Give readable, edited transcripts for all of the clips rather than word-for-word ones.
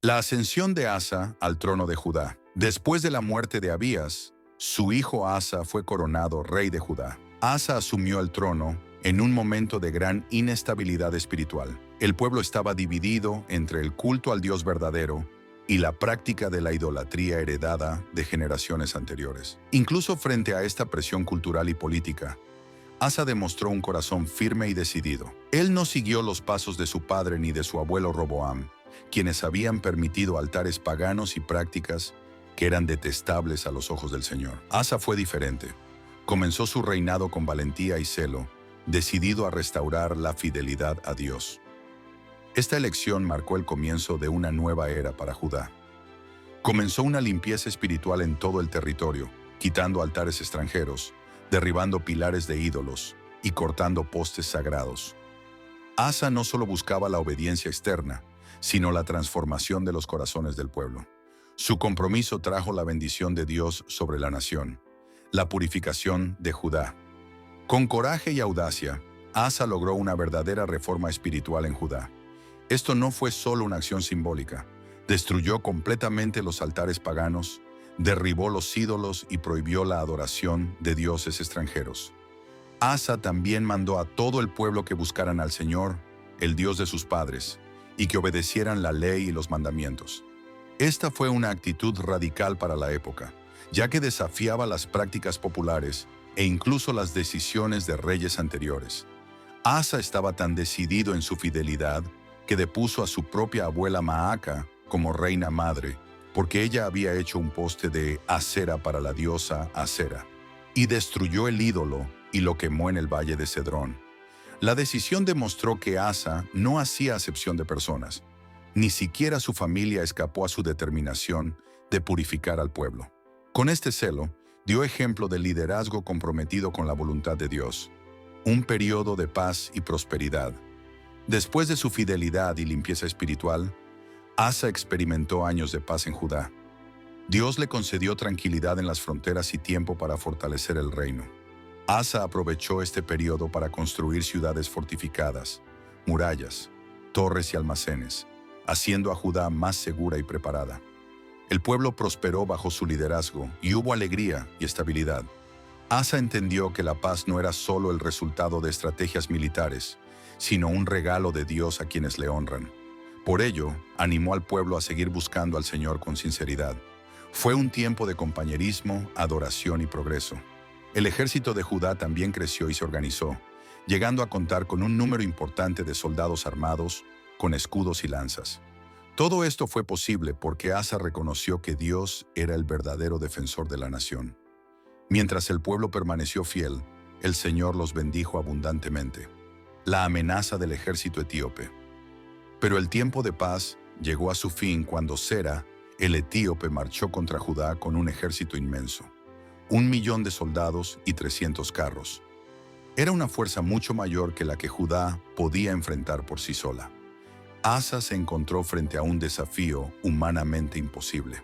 La ascensión de Asa al trono de Judá. Después de la muerte de Abías, su hijo Asa fue coronado rey de Judá. Asa asumió el trono en un momento de gran inestabilidad espiritual. El pueblo estaba dividido entre el culto al Dios verdadero y la práctica de la idolatría heredada de generaciones anteriores. Incluso frente a esta presión cultural y política, Asa demostró un corazón firme y decidido. Él no siguió los pasos de su padre ni de su abuelo Roboam, quienes habían permitido altares paganos y prácticas que eran detestables a los ojos del Señor. Asa fue diferente. Comenzó su reinado con valentía y celo, decidido a restaurar la fidelidad a Dios. Esta elección marcó el comienzo de una nueva era para Judá. Comenzó una limpieza espiritual en todo el territorio, quitando altares extranjeros, derribando pilares de ídolos y cortando postes sagrados. Asa no solo buscaba la obediencia externa, sino la transformación de los corazones del pueblo. Su compromiso trajo la bendición de Dios sobre la nación, la purificación de Judá. Con coraje y audacia, Asa logró una verdadera reforma espiritual en Judá. Esto no fue solo una acción simbólica. Destruyó completamente los altares paganos, derribó los ídolos y prohibió la adoración de dioses extranjeros. Asa también mandó a todo el pueblo que buscaran al Señor, el Dios de sus padres, y que obedecieran la ley y los mandamientos. Esta fue una actitud radical para la época, ya que desafiaba las prácticas populares e incluso las decisiones de reyes anteriores. Asa estaba tan decidido en su fidelidad que depuso a su propia abuela Maaca como reina madre, porque ella había hecho un poste de acera para la diosa Acera, y destruyó el ídolo y lo quemó en el valle de Cedrón. La decisión demostró que Asa no hacía acepción de personas. Ni siquiera su familia escapó a su determinación de purificar al pueblo. Con este celo, dio ejemplo de liderazgo comprometido con la voluntad de Dios. Un periodo de paz y prosperidad. Después de su fidelidad y limpieza espiritual, Asa experimentó años de paz en Judá. Dios le concedió tranquilidad en las fronteras y tiempo para fortalecer el reino. Asa aprovechó este periodo para construir ciudades fortificadas, murallas, torres y almacenes, haciendo a Judá más segura y preparada. El pueblo prosperó bajo su liderazgo y hubo alegría y estabilidad. Asa entendió que la paz no era solo el resultado de estrategias militares, sino un regalo de Dios a quienes le honran. Por ello, animó al pueblo a seguir buscando al Señor con sinceridad. Fue un tiempo de compañerismo, adoración y progreso. El ejército de Judá también creció y se organizó, llegando a contar con un número importante de soldados armados, con escudos y lanzas. Todo esto fue posible porque Asa reconoció que Dios era el verdadero defensor de la nación. Mientras el pueblo permaneció fiel, el Señor los bendijo abundantemente. La amenaza del ejército etíope. Pero el tiempo de paz llegó a su fin cuando Sera, el etíope, marchó contra Judá con un ejército inmenso. 1.000.000 de soldados y 300 carros. Era una fuerza mucho mayor que la que Judá podía enfrentar por sí sola. Asa se encontró frente a un desafío humanamente imposible.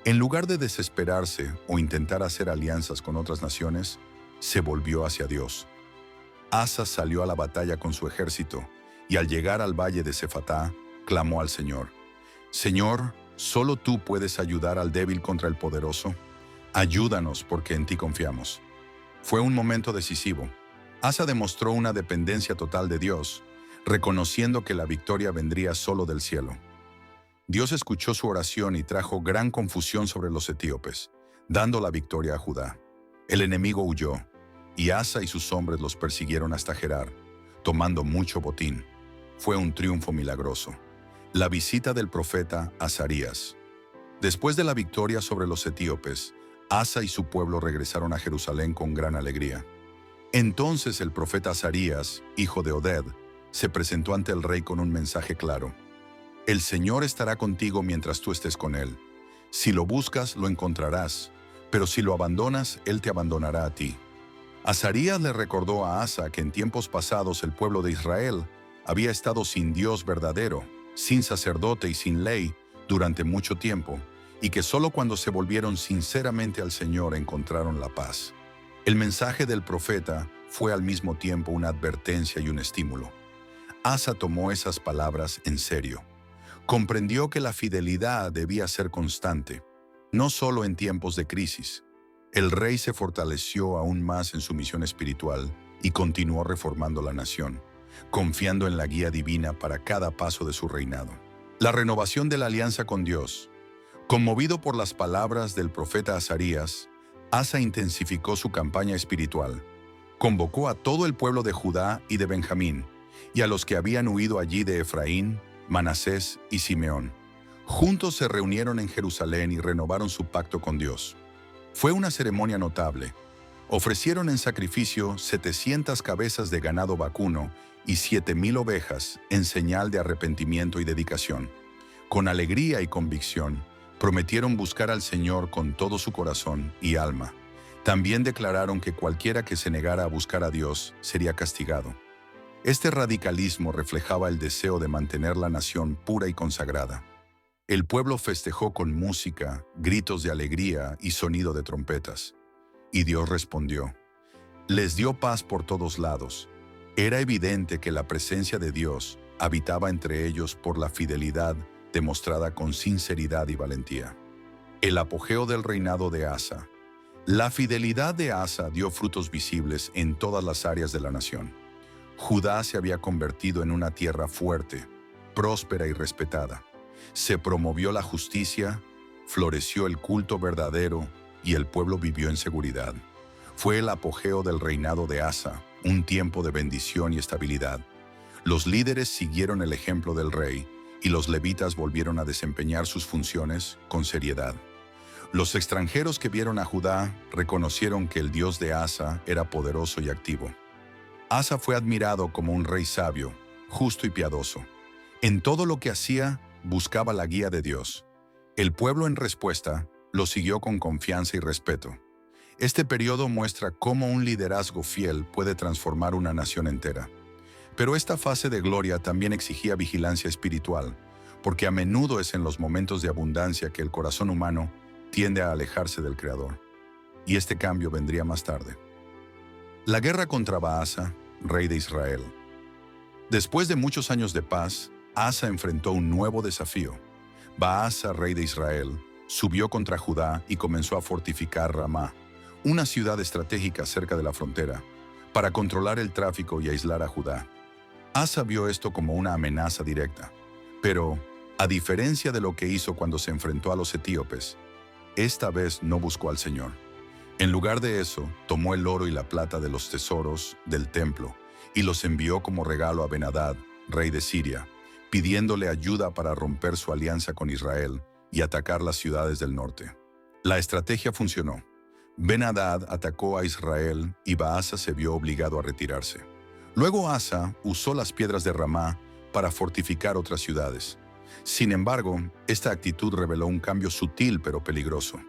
En lugar de desesperarse o intentar hacer alianzas con otras naciones, se volvió hacia Dios. Asa salió a la batalla con su ejército y al llegar al valle de Cefatá, clamó al Señor: «Señor, ¿solo tú puedes ayudar al débil contra el poderoso? Ayúdanos porque en ti confiamos». Fue un momento decisivo. Asa demostró una dependencia total de Dios, reconociendo que la victoria vendría solo del cielo. Dios escuchó su oración y trajo gran confusión sobre los etíopes, dando la victoria a Judá. El enemigo huyó, y Asa y sus hombres los persiguieron hasta Gerar, tomando mucho botín. Fue un triunfo milagroso. La visita del profeta Azarías. Después de la victoria sobre los etíopes, Asa y su pueblo regresaron a Jerusalén con gran alegría. Entonces el profeta Azarías, hijo de Oded, se presentó ante el rey con un mensaje claro: «El Señor estará contigo mientras tú estés con Él. Si lo buscas, lo encontrarás, pero si lo abandonas, Él te abandonará a ti». Azarías le recordó a Asa que en tiempos pasados el pueblo de Israel había estado sin Dios verdadero, sin sacerdote y sin ley durante mucho tiempo, y que solo cuando se volvieron sinceramente al Señor encontraron la paz. El mensaje del profeta fue al mismo tiempo una advertencia y un estímulo. Asa tomó esas palabras en serio. Comprendió que la fidelidad debía ser constante, no solo en tiempos de crisis. El rey se fortaleció aún más en su misión espiritual y continuó reformando la nación, confiando en la guía divina para cada paso de su reinado. La renovación de la alianza con Dios. Conmovido por las palabras del profeta Azarías, Asa intensificó su campaña espiritual. Convocó a todo el pueblo de Judá y de Benjamín, y a los que habían huido allí de Efraín, Manasés y Simeón. Juntos se reunieron en Jerusalén y renovaron su pacto con Dios. Fue una ceremonia notable. Ofrecieron en sacrificio 700 cabezas de ganado vacuno y 7,000 ovejas en señal de arrepentimiento y dedicación. Con alegría y convicción, prometieron buscar al Señor con todo su corazón y alma. También declararon que cualquiera que se negara a buscar a Dios sería castigado. Este radicalismo reflejaba el deseo de mantener la nación pura y consagrada. El pueblo festejó con música, gritos de alegría y sonido de trompetas. Y Dios respondió. Les dio paz por todos lados. Era evidente que la presencia de Dios habitaba entre ellos por la fidelidad demostrada con sinceridad y valentía. El apogeo del reinado de Asa. La fidelidad de Asa dio frutos visibles en todas las áreas de la nación. Judá se había convertido en una tierra fuerte, próspera y respetada. Se promovió la justicia, floreció el culto verdadero y el pueblo vivió en seguridad. Fue el apogeo del reinado de Asa, un tiempo de bendición y estabilidad. Los líderes siguieron el ejemplo del rey y los levitas volvieron a desempeñar sus funciones con seriedad. Los extranjeros que vieron a Judá reconocieron que el Dios de Asa era poderoso y activo. Asa fue admirado como un rey sabio, justo y piadoso. En todo lo que hacía, buscaba la guía de Dios. El pueblo en respuesta lo siguió con confianza y respeto. Este periodo muestra cómo un liderazgo fiel puede transformar una nación entera. Pero esta fase de gloria también exigía vigilancia espiritual, porque a menudo es en los momentos de abundancia que el corazón humano tiende a alejarse del Creador. Y este cambio vendría más tarde. La guerra contra Baasa, rey de Israel. Después de muchos años de paz, Asa enfrentó un nuevo desafío. Baasa, rey de Israel, subió contra Judá y comenzó a fortificar Ramá, una ciudad estratégica cerca de la frontera, para controlar el tráfico y aislar a Judá. Asa vio esto como una amenaza directa, pero, a diferencia de lo que hizo cuando se enfrentó a los etíopes, esta vez no buscó al Señor. En lugar de eso, tomó el oro y la plata de los tesoros del templo y los envió como regalo a Ben-Hadad, rey de Siria, pidiéndole ayuda para romper su alianza con Israel y atacar las ciudades del norte. La estrategia funcionó. Ben-Hadad atacó a Israel y Baasa se vio obligado a retirarse. Luego Asa usó las piedras de Ramá para fortificar otras ciudades. Sin embargo, esta actitud reveló un cambio sutil pero peligroso.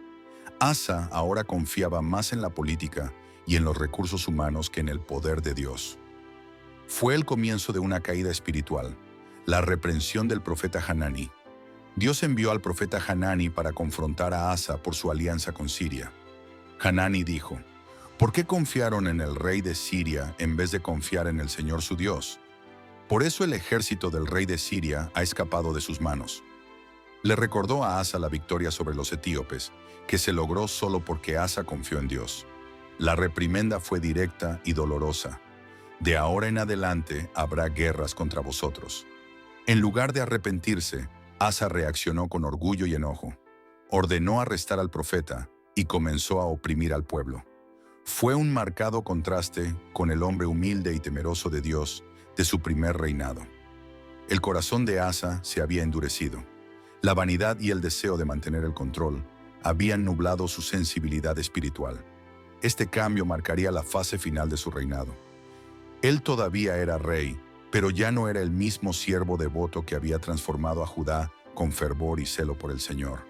Asa ahora confiaba más en la política y en los recursos humanos que en el poder de Dios. Fue el comienzo de una caída espiritual, la reprensión del profeta Hanani. Dios envió al profeta Hanani para confrontar a Asa por su alianza con Siria. Hanani dijo, ¿por qué confiaron en el rey de Siria en vez de confiar en el Señor su Dios? Por eso el ejército del rey de Siria ha escapado de sus manos. Le recordó a Asa la victoria sobre los etíopes, que se logró solo porque Asa confió en Dios. La reprimenda fue directa y dolorosa. De ahora en adelante habrá guerras contra vosotros. En lugar de arrepentirse, Asa reaccionó con orgullo y enojo. Ordenó arrestar al profeta y comenzó a oprimir al pueblo. Fue un marcado contraste con el hombre humilde y temeroso de Dios de su primer reinado. El corazón de Asa se había endurecido. La vanidad y el deseo de mantener el control habían nublado su sensibilidad espiritual. Este cambio marcaría la fase final de su reinado. Él todavía era rey, pero ya no era el mismo siervo devoto que había transformado a Judá con fervor y celo por el Señor.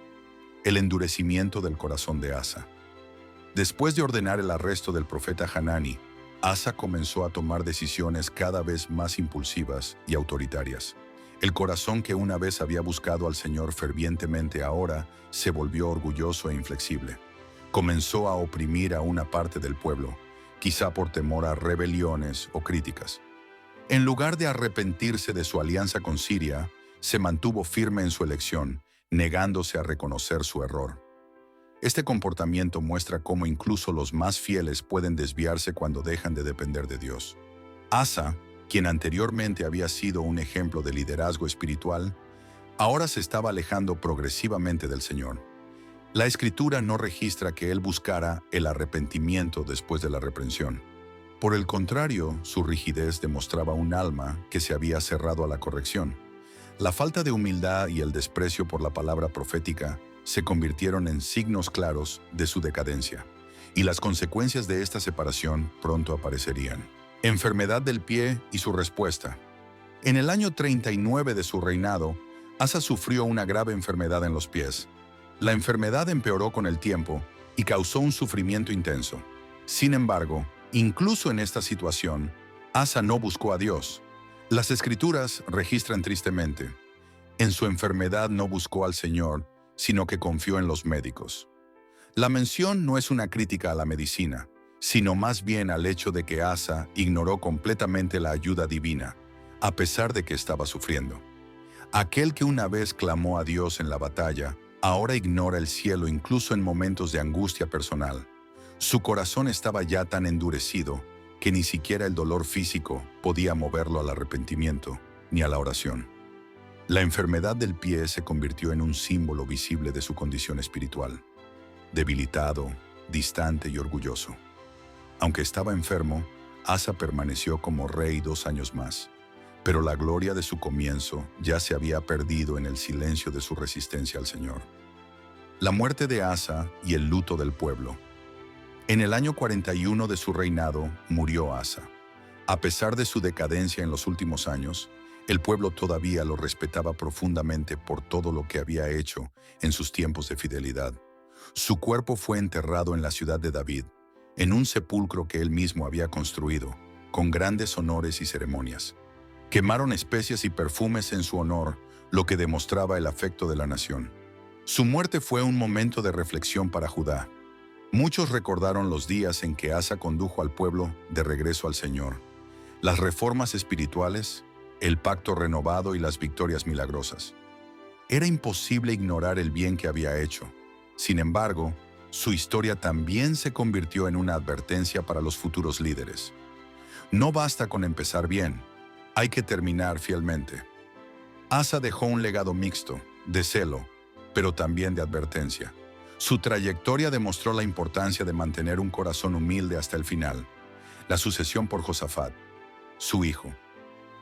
El endurecimiento del corazón de Asa. Después de ordenar el arresto del profeta Hanani, Asa comenzó a tomar decisiones cada vez más impulsivas y autoritarias. El corazón que una vez había buscado al Señor fervientemente ahora se volvió orgulloso e inflexible. Comenzó a oprimir a una parte del pueblo, quizá por temor a rebeliones o críticas. En lugar de arrepentirse de su alianza con Siria, se mantuvo firme en su elección, negándose a reconocer su error. Este comportamiento muestra cómo incluso los más fieles pueden desviarse cuando dejan de depender de Dios. Asa, quien anteriormente había sido un ejemplo de liderazgo espiritual, ahora se estaba alejando progresivamente del Señor. La Escritura no registra que él buscara el arrepentimiento después de la reprensión. Por el contrario, su rigidez demostraba un alma que se había cerrado a la corrección. La falta de humildad y el desprecio por la palabra profética se convirtieron en signos claros de su decadencia, y las consecuencias de esta separación pronto aparecerían. Enfermedad del pie y su respuesta. En el año 39 de su reinado, Asa sufrió una grave enfermedad en los pies. La enfermedad empeoró con el tiempo y causó un sufrimiento intenso. Sin embargo, incluso en esta situación, Asa no buscó a Dios. Las Escrituras registran tristemente: en su enfermedad no buscó al Señor, sino que confió en los médicos. La mención no es una crítica a la medicina, sino más bien al hecho de que Asa ignoró completamente la ayuda divina, a pesar de que estaba sufriendo. Aquel que una vez clamó a Dios en la batalla, ahora ignora el cielo incluso en momentos de angustia personal. Su corazón estaba ya tan endurecido que ni siquiera el dolor físico podía moverlo al arrepentimiento ni a la oración. La enfermedad del pie se convirtió en un símbolo visible de su condición espiritual, debilitado, distante y orgulloso. Aunque estaba enfermo, Asa permaneció como rey 2 años más, pero la gloria de su comienzo ya se había perdido en el silencio de su resistencia al Señor. La muerte de Asa y el luto del pueblo. En el año 41 de su reinado murió Asa. A pesar de su decadencia en los últimos años, el pueblo todavía lo respetaba profundamente por todo lo que había hecho en sus tiempos de fidelidad. Su cuerpo fue enterrado en la ciudad de David, en un sepulcro que él mismo había construido, con grandes honores y ceremonias. Quemaron especias y perfumes en su honor, lo que demostraba el afecto de la nación. Su muerte fue un momento de reflexión para Judá. Muchos recordaron los días en que Asa condujo al pueblo de regreso al Señor, las reformas espirituales, el pacto renovado y las victorias milagrosas. Era imposible ignorar el bien que había hecho. Sin embargo, su historia también se convirtió en una advertencia para los futuros líderes. No basta con empezar bien, hay que terminar fielmente. Asa dejó un legado mixto, de celo, pero también de advertencia. Su trayectoria demostró la importancia de mantener un corazón humilde hasta el final. La sucesión por Josafat, su hijo.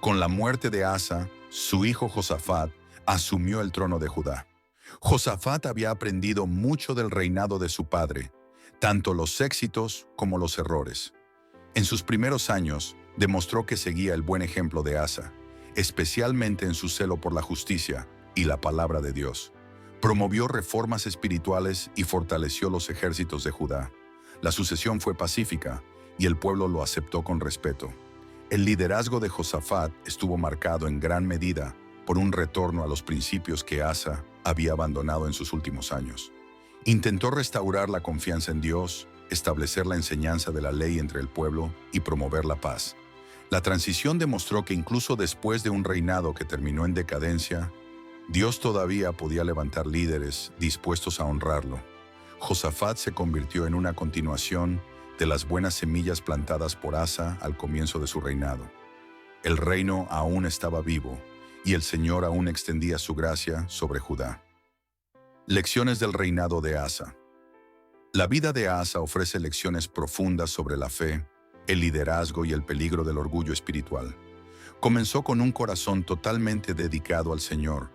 Con la muerte de Asa, su hijo Josafat asumió el trono de Judá. Josafat había aprendido mucho del reinado de su padre, tanto los éxitos como los errores. En sus primeros años, demostró que seguía el buen ejemplo de Asa, especialmente en su celo por la justicia y la palabra de Dios. Promovió reformas espirituales y fortaleció los ejércitos de Judá. La sucesión fue pacífica y el pueblo lo aceptó con respeto. El liderazgo de Josafat estuvo marcado en gran medida por un retorno a los principios que Asa había abandonado en sus últimos años. Intentó restaurar la confianza en Dios, establecer la enseñanza de la ley entre el pueblo y promover la paz. La transición demostró que incluso después de un reinado que terminó en decadencia, Dios todavía podía levantar líderes dispuestos a honrarlo. Josafat se convirtió en una continuación de las buenas semillas plantadas por Asa al comienzo de su reinado. El reino aún estaba vivo y el Señor aún extendía su gracia sobre Judá. Lecciones del reinado de Asa. La vida de Asa ofrece lecciones profundas sobre la fe, el liderazgo y el peligro del orgullo espiritual. Comenzó con un corazón totalmente dedicado al Señor,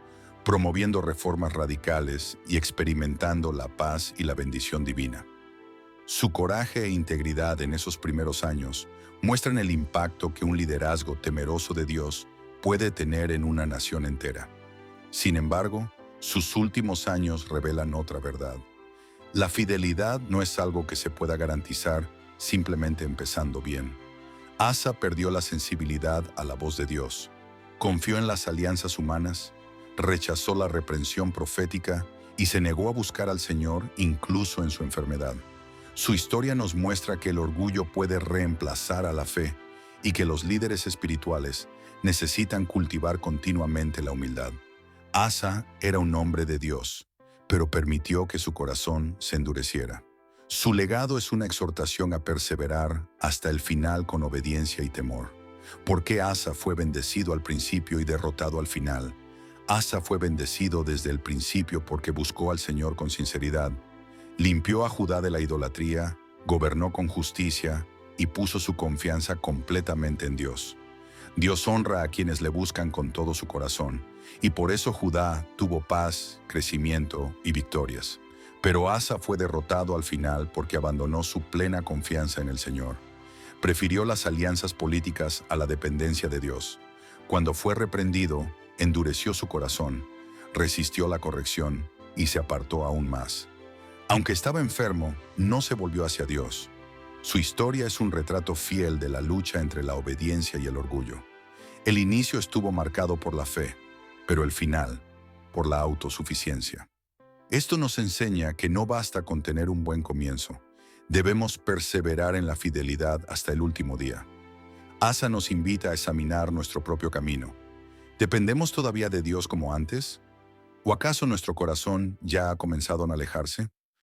promoviendo reformas radicales y experimentando la paz y la bendición divina. Su coraje e integridad en esos primeros años muestran el impacto que un liderazgo temeroso de Dios puede tener en una nación entera. Sin embargo, sus últimos años revelan otra verdad. La fidelidad no es algo que se pueda garantizar simplemente empezando bien. Asa perdió la sensibilidad a la voz de Dios, confió en las alianzas humanas, rechazó la reprensión profética y se negó a buscar al Señor incluso en su enfermedad. Su historia nos muestra que el orgullo puede reemplazar a la fe y que los líderes espirituales necesitan cultivar continuamente la humildad. Asa era un hombre de Dios, pero permitió que su corazón se endureciera. Su legado es una exhortación a perseverar hasta el final con obediencia y temor. ¿Por qué Asa fue bendecido al principio y derrotado al final? Asa fue bendecido desde el principio porque buscó al Señor con sinceridad, limpió a Judá de la idolatría, gobernó con justicia y puso su confianza completamente en Dios. Dios honra a quienes le buscan con todo su corazón, y por eso Judá tuvo paz, crecimiento y victorias. Pero Asa fue derrotado al final porque abandonó su plena confianza en el Señor. Prefirió las alianzas políticas a la dependencia de Dios. Cuando fue reprendido, endureció su corazón, resistió la corrección y se apartó aún más. Aunque estaba enfermo, no se volvió hacia Dios. Su historia es un retrato fiel de la lucha entre la obediencia y el orgullo. El inicio estuvo marcado por la fe, pero el final, por la autosuficiencia. Esto nos enseña que no basta con tener un buen comienzo. Debemos perseverar en la fidelidad hasta el último día. Asa nos invita a examinar nuestro propio camino. ¿Dependemos todavía de Dios como antes? ¿O acaso nuestro corazón ya ha comenzado a alejarse?